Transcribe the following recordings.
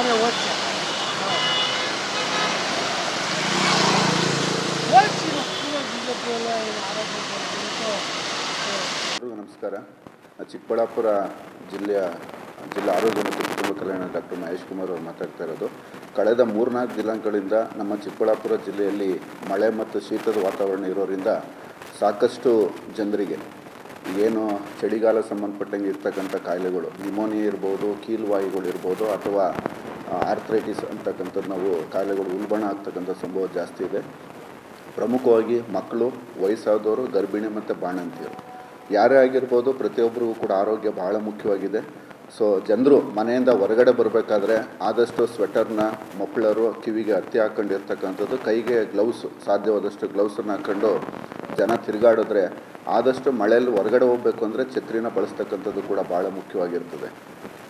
ಅವರೇ ಓದಿಸಿ ನಮಸ್ಕಾರ. ಚಿಕ್ಕಬಳ್ಳಾಪುರ ಜಿಲ್ಲಾ ಆರೋಗ್ಯ ಮತ್ತು ಕುಟುಂಬ ಕಲ್ಯಾಣ ಡಾಕ್ಟರ್ ಮಹೇಶ್ ಕುಮಾರ್ ಅವರು ಮಾತಾಡ್ತಾ ಇರೋದು. ಕಳೆದ 3-4 ದಿನಗಳಿಂದ ನಮ್ಮ ಚಿಕ್ಕಬಳ್ಳಾಪುರ ಜಿಲ್ಲೆಯಲ್ಲಿ ಮಳೆ ಮತ್ತು ಶೀತದ ವಾತಾವರಣ ಇರೋರಿಂದ ಸಾಕಷ್ಟು ಜನರಿಗೆ ಏನು ಚಳಿಗಾಲ ಸಂಬಂಧಪಟ್ಟಂಗೆ ಇರ್ತಕ್ಕಂಥ ಕಾಯಿಲೆಗಳು, ನ್ಯೂಮೋನಿಯಾ ಇರ್ಬೋದು, ಕೀಲುವಾಯುಗಳು ಇರ್ಬೋದು, ಅಥವಾ ಆರ್ಥ್ರೈಟಿಸ್ ಅಂತಕ್ಕಂಥದ್ದು ನಾವು ಕಾಯಿಲೆಗಳು ಉಲ್ಬಣ ಆಗ್ತಕ್ಕಂಥ ಸಂಭವ ಜಾಸ್ತಿ ಇದೆ. ಪ್ರಮುಖವಾಗಿ ಮಕ್ಕಳು, ವಯಸ್ಸಾದವರು, ಗರ್ಭಿಣಿ ಮತ್ತು ಬಾಣಂತಿಯರು ಯಾರೇ ಆಗಿರ್ಬೋದು, ಪ್ರತಿಯೊಬ್ಬರಿಗೂ ಕೂಡ ಆರೋಗ್ಯ ಬಹಳ ಮುಖ್ಯವಾಗಿದೆ. ಸೊ ಜನರು ಮನೆಯಿಂದ ಹೊರಗಡೆ ಬರಬೇಕಾದ್ರೆ ಆದಷ್ಟು ಸ್ವೆಟರ್ನ, ಮಫ್ಲರು, ಕಿವಿಗೆ ಹತ್ತಿ ಹಾಕ್ಕೊಂಡಿರ್ತಕ್ಕಂಥದ್ದು, ಕೈಗೆ ಗ್ಲೌಸ್, ಸಾಧ್ಯವಾದಷ್ಟು ಗ್ಲೌಸನ್ನು ಹಾಕ್ಕೊಂಡು ಜನ ತಿರುಗಾಡಿದ್ರೆ, ಆದಷ್ಟು ಮಳೆಯಲ್ಲಿ ಹೊರಗಡೆ ಹೋಗಬೇಕು ಅಂದರೆ ಛತ್ರಿನ ಬಳಸ್ತಕ್ಕಂಥದ್ದು ಕೂಡ ಭಾಳ ಮುಖ್ಯವಾಗಿರ್ತದೆ.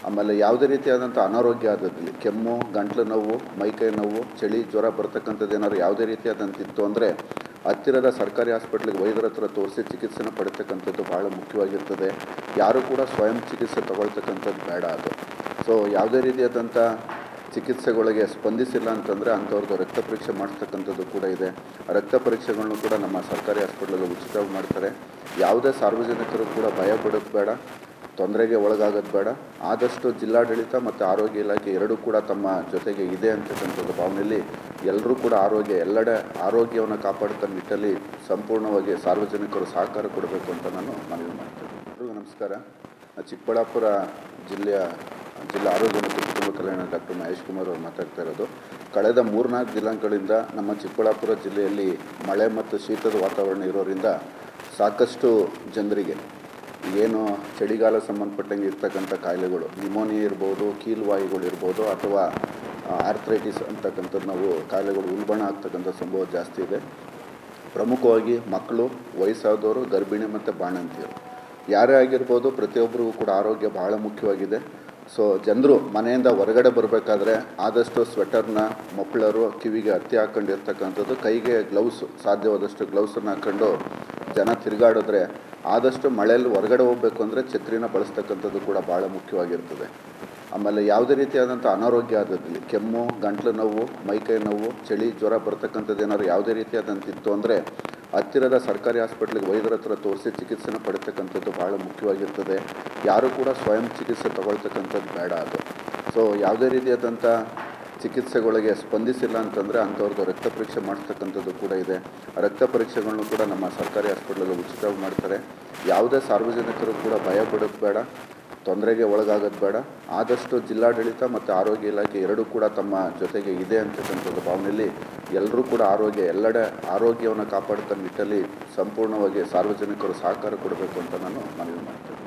ಆಮೇಲೆ ಯಾವುದೇ ರೀತಿಯಾದಂಥ ಅನಾರೋಗ್ಯ ಆದಲ್ಲಿ, ಕೆಮ್ಮು, ಗಂಟ್ಲು ನೋವು, ಮೈಕೈ ನೋವು, ಚಳಿ, ಜ್ವರ ಬರ್ತಕ್ಕಂಥದ್ದು ಏನಾದ್ರು ಯಾವುದೇ ರೀತಿಯಾದಂತಿತ್ತು ಅಂದರೆ ಹತ್ತಿರದ ಸರ್ಕಾರಿ ಹಾಸ್ಪಿಟ್ಲಿಗೆ ವೈದ್ಯರ ಹತ್ರ ತೋರಿಸಿ ಚಿಕಿತ್ಸೆನ ಪಡಿತಕ್ಕಂಥದ್ದು ಭಾಳ ಮುಖ್ಯವಾಗಿರ್ತದೆ. ಯಾರೂ ಕೂಡ ಸ್ವಯಂ ಚಿಕಿತ್ಸೆ ತಗೊಳ್ತಕ್ಕಂಥದ್ದು ಬೇಡ ಅದು. ಸೊ ಯಾವುದೇ ರೀತಿಯಾದಂಥ ಚಿಕಿತ್ಸೆಗಳಿಗೆ ಸ್ಪಂದಿಸಿಲ್ಲ ಅಂತಂದರೆ ಅಂಥವ್ರದ್ದು ರಕ್ತ ಪರೀಕ್ಷೆ ಮಾಡಿಸ್ತಕ್ಕಂಥದ್ದು ಕೂಡ ಇದೆ. ರಕ್ತ ಪರೀಕ್ಷೆಗಳನ್ನು ಕೂಡ ನಮ್ಮ ಸರ್ಕಾರಿ ಹಾಸ್ಪಿಟ್ಲಲ್ಲಿ ಉಚಿತವಾಗಿ ಮಾಡ್ತಾರೆ. ಯಾವುದೇ ಸಾರ್ವಜನಿಕರು ಕೂಡ ಭಯ ಪಡೋದು ಬೇಡ, ತೊಂದರೆಗೆ ಒಳಗಾಗೋದು ಬೇಡ. ಆದಷ್ಟು ಜಿಲ್ಲಾಡಳಿತ ಮತ್ತು ಆರೋಗ್ಯ ಇಲಾಖೆ ಎರಡೂ ಕೂಡ ತಮ್ಮ ಜೊತೆಗೆ ಇದೆ ಅಂತಕ್ಕಂಥದ್ದು ಭಾವನೆಯಲ್ಲಿ ಎಲ್ಲರೂ ಕೂಡ ಎಲ್ಲೆಡೆ ಆರೋಗ್ಯವನ್ನು ಕಾಪಾಡುತ್ತ ನಿಟ್ಟಲ್ಲಿ ಸಂಪೂರ್ಣವಾಗಿ ಸಾರ್ವಜನಿಕರು ಸಹಕಾರ ಕೊಡಬೇಕು ಅಂತ ನಾನು ಮನವಿ ಮಾಡ್ತೇನೆ. ಎಲ್ರಿಗೂ ನಮಸ್ಕಾರ. ಚಿಕ್ಕಬಳ್ಳಾಪುರ ಜಿಲ್ಲಾ ಆರೋಗ್ಯ ಮತ್ತು ಕುಟುಂಬ ಕಲ್ಯಾಣ ಡಾಕ್ಟರ್ ಮಹೇಶ್ ಕುಮಾರ್ ಅವರು ಮಾತಾಡ್ತಾ ಇರೋದು. ಕಳೆದ 3-4 ದಿನಗಳಿಂದ ನಮ್ಮ ಚಿಕ್ಕಬಳ್ಳಾಪುರ ಜಿಲ್ಲೆಯಲ್ಲಿ ಮಳೆ ಮತ್ತು ಶೀತದ ವಾತಾವರಣ ಇರೋರಿಂದ ಸಾಕಷ್ಟು ಜನರಿಗೆ ಏನು ಚಳಿಗಾಲ ಸಂಬಂಧಪಟ್ಟಂಗೆ ಇರ್ತಕ್ಕಂಥ ಕಾಯಿಲೆಗಳು, ನ್ಯೂಮೋನಿಯಾ ಇರ್ಬೋದು, ಕೀಲುವಾಯುಗಳು ಇರ್ಬೋದು, ಅಥವಾ ಆರ್ಥ್ರೈಟಿಸ್ ಅಂತಕ್ಕಂಥದ್ದು ನಾವು ಕಾಯಿಲೆಗಳು ಉಲ್ಬಣ ಆಗ್ತಕ್ಕಂಥ ಸಂಭವ ಜಾಸ್ತಿ ಇದೆ. ಪ್ರಮುಖವಾಗಿ ಮಕ್ಕಳು, ವಯಸ್ಸಾದವರು, ಗರ್ಭಿಣಿ ಮತ್ತು ಬಾಣಂತಿಯರು ಯಾರೇ ಆಗಿರ್ಬೋದು, ಪ್ರತಿಯೊಬ್ಬರಿಗೂ ಕೂಡ ಆರೋಗ್ಯ ಬಹಳ ಮುಖ್ಯವಾಗಿದೆ. ಸೊ ಜನರು ಮನೆಯಿಂದ ಹೊರಗಡೆ ಬರಬೇಕಾದ್ರೆ ಆದಷ್ಟು ಸ್ವೆಟರ್ನ, ಮಫ್ಲರು, ಕಿವಿಗೆ ಹತ್ತಿ ಹಾಕ್ಕೊಂಡಿರ್ತಕ್ಕಂಥದ್ದು, ಕೈಗೆ ಗ್ಲೌಸ್, ಸಾಧ್ಯವಾದಷ್ಟು ಗ್ಲೌಸನ್ನು ಹಾಕ್ಕೊಂಡು ಜನ ತಿರುಗಾಡಿದ್ರೆ, ಆದಷ್ಟು ಮಳೆಯಲ್ಲಿ ಹೊರಗಡೆ ಹೋಗಬೇಕು ಅಂದರೆ ಛತ್ರಿನ ಬಳಸ್ತಕ್ಕಂಥದ್ದು ಕೂಡ ಭಾಳ ಮುಖ್ಯವಾಗಿರ್ತದೆ. ಆಮೇಲೆ ಯಾವುದೇ ರೀತಿಯಾದಂಥ ಅನಾರೋಗ್ಯ ಆದಲ್ಲಿ, ಕೆಮ್ಮು, ಗಂಟ್ಲು ನೋವು, ಮೈಕೈ ನೋವು, ಚಳಿ, ಜ್ವರ ಬರ್ತಕ್ಕಂಥದ್ದು ಏನಾದ್ರು ಯಾವುದೇ ರೀತಿಯಾದಂತಿತ್ತು ಅಂದರೆ ಹತ್ತಿರದ ಸರ್ಕಾರಿ ಹಾಸ್ಪಿಟ್ಲಿಗೆ ವೈದ್ಯರ ಹತ್ರ ತೋರಿಸಿ ಚಿಕಿತ್ಸೆನ ಪಡಿತಕ್ಕಂಥದ್ದು ಭಾಳ ಮುಖ್ಯವಾಗಿರ್ತದೆ. ಯಾರೂ ಕೂಡ ಸ್ವಯಂ ಚಿಕಿತ್ಸೆ ತಗೊಳ್ತಕ್ಕಂಥದ್ದು ಬೇಡ ಅದು. ಸೊ ಯಾವುದೇ ರೀತಿಯಾದಂಥ ಚಿಕಿತ್ಸೆಗಳಿಗೆ ಸ್ಪಂದಿಸಿಲ್ಲ ಅಂತಂದರೆ ಅಂಥವ್ರದ್ದು ರಕ್ತ ಪರೀಕ್ಷೆ ಮಾಡಿಸ್ತಕ್ಕಂಥದ್ದು ಕೂಡ ಇದೆ. ರಕ್ತ ಪರೀಕ್ಷೆಗಳನ್ನು ಕೂಡ ನಮ್ಮ ಸರ್ಕಾರಿ ಹಾಸ್ಪಿಟ್ಲಲ್ಲಿ ಉಚಿತವಾಗಿ ಮಾಡ್ತಾರೆ. ಯಾವುದೇ ಸಾರ್ವಜನಿಕರು ಕೂಡ ಭಯ ಪಡೋದು ಬೇಡ, ತೊಂದರೆಗೆ ಒಳಗಾಗೋದು ಬೇಡ. ಆದಷ್ಟು ಜಿಲ್ಲಾಡಳಿತ ಮತ್ತು ಆರೋಗ್ಯ ಇಲಾಖೆ ಎರಡೂ ಕೂಡ ತಮ್ಮ ಜೊತೆಗೆ ಇದೆ ಅಂತಕ್ಕಂಥದ್ದು ಭಾವನೆಯಲ್ಲಿ ಎಲ್ಲರೂ ಕೂಡ ಎಲ್ಲೆಡೆ ಆರೋಗ್ಯವನ್ನು ಕಾಪಾಡುತ್ತ ನಿಟ್ಟಲ್ಲಿ ಸಂಪೂರ್ಣವಾಗಿ ಸಾರ್ವಜನಿಕರು ಸಹಕಾರ ಕೊಡಬೇಕು ಅಂತ ನಾನು ಮನವಿ ಮಾಡ್ತೇನೆ.